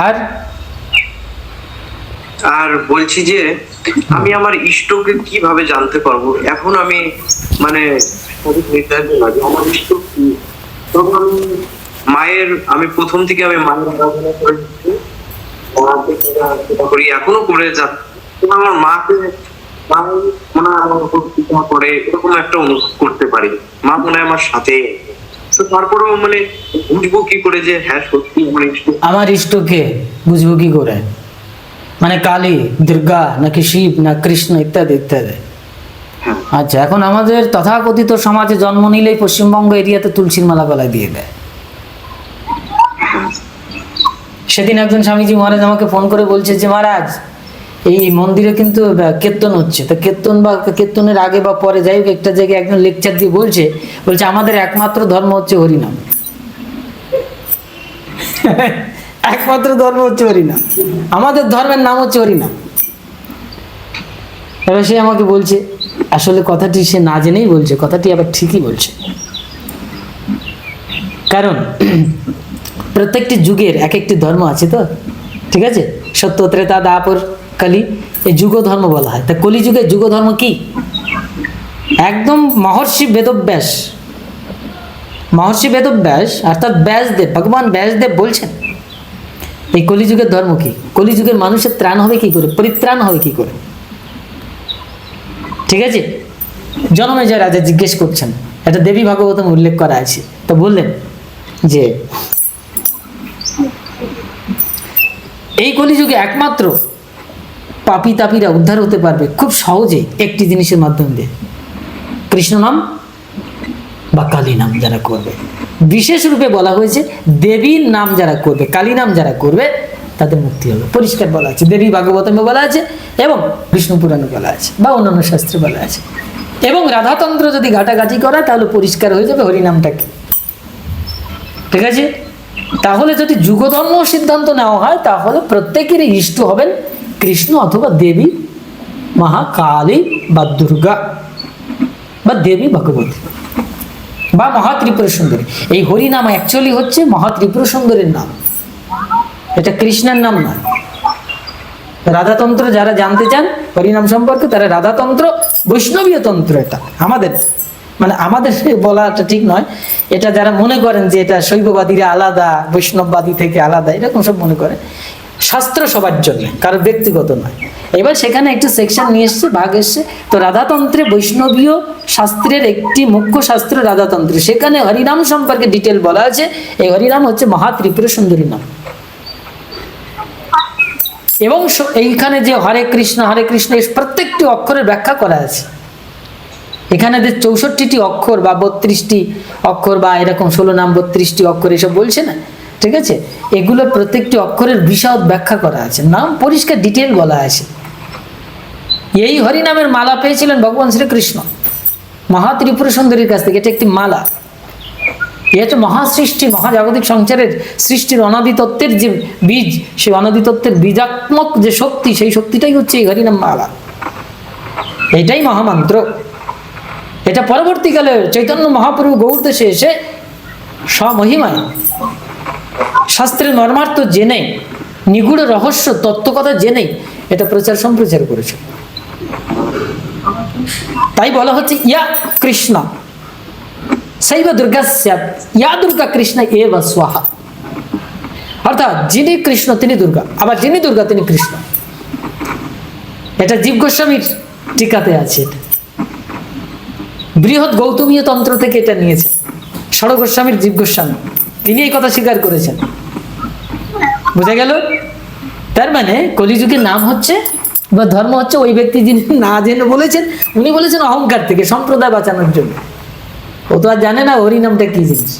আর আর বলছি যে আমি আমার ইষ্টকে কিভাবে জানতে পারবো? এখন আমি মানে সঠিক নির্ধারিত না যে আমার ইষ্ট কি। তখন আমি প্রথম থেকে আমি মায়ের আরাধনা করে যাচ্ছি, মাকে সেবা করি, এখনো করে যাচ্ছি। কিন্তু আমার মাকে মা মনে হয় আমার উপর কৃপা করে, এরকম একটা অনুভব করতে পারি। মা মনে হয় আমার সাথে। তো তারপরেও মানে বুঝবো কি করে যে হ্যাঁ সত্যি আমার ইষ্ট? আমার ইষ্টকে বুঝবো কি করে? মানে কালী, দুর্গা, নাকি শিব, না কৃষ্ণ, ইত্যাদি ইত্যাদি। হ্যাঁ। আচ্ছা, এখন আমাদের তথাকথিত সমাজে জন্ম নিলেই পশ্চিমবঙ্গ এরিয়াতে তুলসীর মালা গলায় দিয়ে দেয়। সেদিন একজন স্বামীজি মহারাজ আমাকে ফোন করে বলছে যে মহারাজ, এই মন্দিরে কিন্তু কীর্তন হচ্ছে, তো কীর্তন বা কীর্তনের আগে বা পরে যাই হোক একটা জায়গায় একজন লেকচার দিয়ে বলছে আমাদের একমাত্র ধর্ম হচ্ছে হরিনাম। একমাত্র ধর্ম হচ্ছে হরিনাম, আমাদের ধর্মের নাম হচ্ছে হরিনাম। এবার সে আমাকে বলছে, আসলে কথাটি সে না জেনেই বলছে, কথাটি আবার ঠিকই বলছে। কারণ প্রত্যেকটি যুগের এক একটি ধর্ম আছে, তো ঠিক আছে, সত্য, ত্রেতা, দ্বাপর, কলি, এই যুগ ধর্ম বলা হয়। তা কলি যুগের যুগ ধর্ম কি? একদম মহর্ষি বেদব্যাস, মহর্ষি বেদব্যাস অর্থাৎ ব্যাসদেব, ভগবান ব্যাসদেব বলছেন এই কলিযুগের ধর্ম কি, কলিযুগের মানুষের ত্রাণ হবে কি করে, পরিত্রাণ হবে কি করে। ঠিক আছে, জনমেজয় রাজা জিজ্ঞেস করছেন, এটা দেবী ভাগবতম উল্লেখ করা আছে। তো বললেন যে এই কলিযুগে একমাত্র পাপী তাপীরা উদ্ধার হতে পারবে খুব সহজেই একটি জিনিসের মাধ্যম দিয়ে, কৃষ্ণ নাম বা কালী নাম যারা করবে। বিশেষ রূপে বলা হয়েছে দেবীর নাম যারা করবে, কালী নাম যারা করবে তাদের মুক্তি হবে, পরিষ্কার বলা আছে। দেবী ভাগবতমে বলা আছে এবং বিষ্ণু পুরাণে বলা আছে বা অন্যান্য শাস্ত্রে বলা আছে। এবং রাধাতন্ত্র যদি ঘাটাঘাটি করা তাহলে পরিষ্কার হয়ে যাবে হরিনামটা কি। ঠিক আছে, তাহলে যদি যুগধর্ম সিদ্ধান্ত নেওয়া হয় তাহলে প্রত্যেকেরই ইষ্ট হবেন কৃষ্ণ অথবা দেবী মহাকালী বা দুর্গা বা দেবী ভগবতী বা মহাত্রিপুরা সুন্দরী। এই হরিনাম অ্যাকচুয়ালি হচ্ছে মহাত্রিপুরা সুন্দরীর নাম, এটা কৃষ্ণের নাম নয়। রাধাতন্ত্র যারা জানতে চান হরিনাম সম্পর্কে, তারা রাধাতন্ত্র বৈষ্ণবীয় তন্ত্র, এটা আমাদের মানে আমাদের বলাটা ঠিক নয়। এটা যারা মনে করেন যে এটা শৈববাদীরা আলাদা, বৈষ্ণববাদী থেকে আলাদা, এরকম সব মনে করে, শাস্ত্র সবার জন্য, কারো ব্যক্তিগত নয়। এবার সেখানে একটু সেকশন নিয়ে এসছে, ভাগ এসছে। তো রাধাতন্ত্রে বৈষ্ণবীয় শাস্ত্রের একটি মুখ্য শাস্ত্র রাধাতন্ত্র, সেখানে হরিনাম সম্পর্কে ডিটেল বলা আছে। এই হরিনাম হচ্ছে মহাত্রিপুরা সুন্দরী নাম। এবং এইখানে যে হরে কৃষ্ণ এর প্রত্যেকটি অক্ষরের ব্যাখ্যা করা আছে। এখানে যে 64টি অক্ষর বা 32টি অক্ষর বা এরকম 16 নাম 32টি অক্ষর এসব বলছে না, ঠিক আছে, এগুলো প্রত্যেকটি অক্ষরের বিশদ ব্যাখ্যা করা আছে, নাম পরিষ্কার ডিটেল বলা আছে। এই হরিনামের মালা পেয়েছিলেন ভগবান শ্রীকৃষ্ণ মহাত্রিপুরা সুন্দরীর কাছ থেকে। এটা একটি মালা, এ হচ্ছে মহাসৃষ্টি, মহাজাগতিক সংসারের সৃষ্টির অনাদি তত্ত্বের যে বীজ, সেই অনাদি তত্ত্বের বীজাত্মক যে শক্তি, সেই শক্তিটাই হচ্ছে এই হরিনাম মালা। এটাই মহামন্ত্র। এটা পরবর্তীকালে চৈতন্য মহাপ্রভু গৌড় দেশে এসে স্বমহিমায় শাস্ত্রের মর্মার্থ জেনে, নিগুড় রহস্য তত্ত্বকথা জেনে এটা প্রচার সম্প্রচার করেছে। তাই বলা হচ্ছে ইয়া কৃষ্ণ শৈব দুর্গা স্যাৎ, ইয়া দুর্গা কৃষ্ণ এব স্বাহা। অর্থাৎ যিনি কৃষ্ণ তিনি দুর্গা, আবার যিনি দুর্গা তিনি কৃষ্ণ। এটা জীব গোস্বামীর টিকাতে আছে। বৃহৎ গৌতমীয় তন্ত্র থেকে এটা নিয়েছে ষড় গোস্বামীর, জীব গোস্বামী, তিনি এই কথা স্বীকার করেছেন। বোঝা গেল? তার মানে কলিযুগের নাম হচ্ছে বা ধর্ম হচ্ছে ওই ব্যক্তি যিনি না জেনে বলেছেন, উনি বলেছেন অহংকার থেকে, সম্প্রদায় বাঁচানোর জন্য। ও তো আর জানে না হরিনামটা কি জিনিস।